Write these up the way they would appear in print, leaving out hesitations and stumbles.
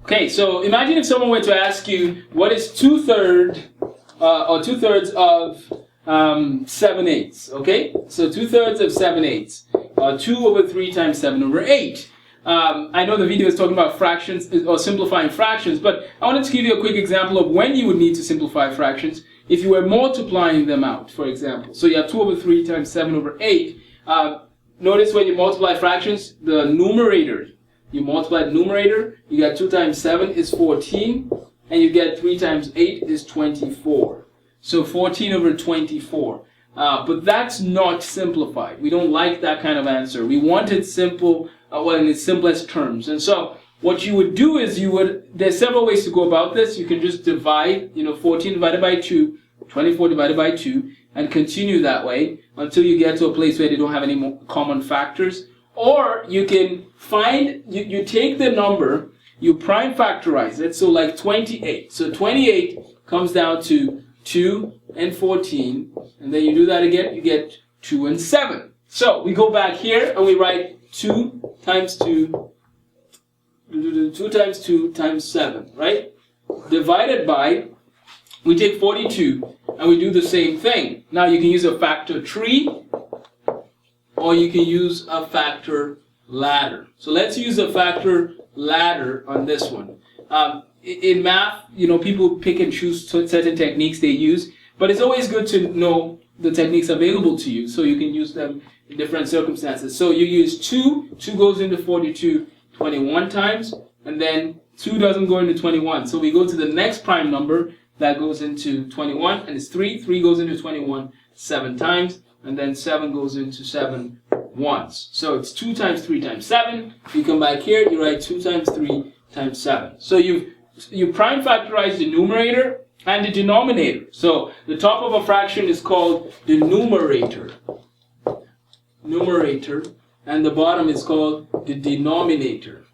Okay, so imagine if someone were to ask you, what is 2/3 of 7/8? Okay, so 2/3 of 7/8. 2/3 times 7/8. I know the video is talking about fractions or simplifying fractions, but I wanted to give you a quick example of when you would need to simplify fractions if you were multiplying them out, for example. So you have 2/3 times 7/8. Notice when you multiply fractions, the numerator, you multiply the numerator, you get 2 times 7 is 14, and you get 3 times 8 is 24. So 14/24. But that's not simplified. We don't like that kind of answer. We want it simple, in its simplest terms. And so what you would do is there's several ways to go about this. You can just divide, 14 divided by 2, 24 divided by 2, and continue that way until you get to a place where they don't have any more common factors. Or you can find, you take the number, you prime factorize it, so like 28. So 28 comes down to 2 and 14, and then you do that again, you get 2 and 7. So we go back here and we write 2 times 2, 2 times 2 times 7, right? Divided by, we take 42 and we do the same thing. Now you can use a factor tree or you can use a factor ladder. So let's use a factor ladder on this one. In math, people pick and choose certain techniques they use, but it's always good to know the techniques available to you so you can use them in different circumstances. So you use 2 goes into 42 21 times, and then 2 doesn't go into 21. So we go to the next prime number that goes into 21, and it's 3 goes into 21 7 times, and then 7 goes into 7 once. So it's 2 times 3 times 7. You come back here, you write 2 times 3 times 7. So you prime factorize the numerator and the denominator. So the top of a fraction is called the numerator, and the bottom is called the denominator.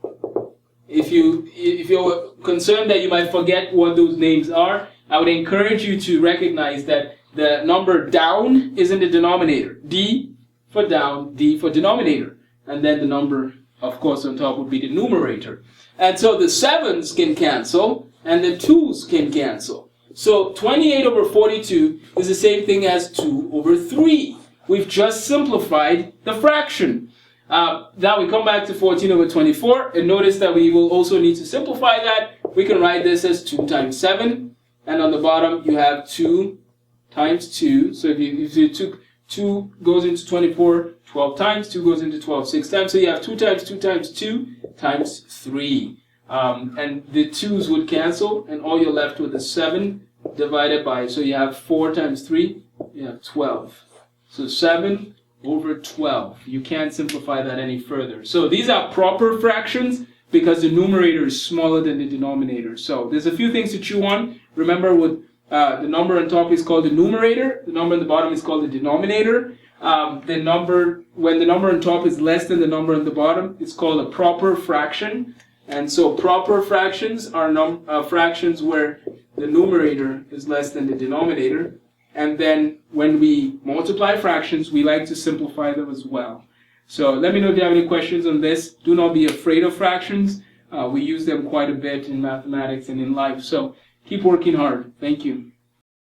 If you're concerned that you might forget what those names are, I would encourage you to recognize that the number down is in the denominator. D for down, D for denominator. And then the number, of course, on top would be the numerator. And so the 7s can cancel, and the 2s can cancel. So 28/42 is the same thing as 2/3. We've just simplified the fraction. Now we come back to 14/24, and notice that we will also need to simplify that. We can write this as 2 times 7, and on the bottom you have 2 times 2. So if you took 2 goes into 24 12 times, 2 goes into 12 6 times, so you have 2 times 2 times 2 times 3. And the 2's would cancel, and all you're left with is 7 divided by, so you have 4 times 3, you have 12. So 7/12. You can't simplify that any further. So these are proper fractions because the numerator is smaller than the denominator. So there's a few things to chew on. Remember, with the number on top is called the numerator. The number on the bottom is called the denominator. When the number on top is less than the number on the bottom, it's called a proper fraction. And so proper fractions are fractions where the numerator is less than the denominator. And then when we multiply fractions, we like to simplify them as well. So let me know if you have any questions on this. Do not be afraid of fractions. We use them quite a bit in mathematics and in life. So keep working hard. Thank you.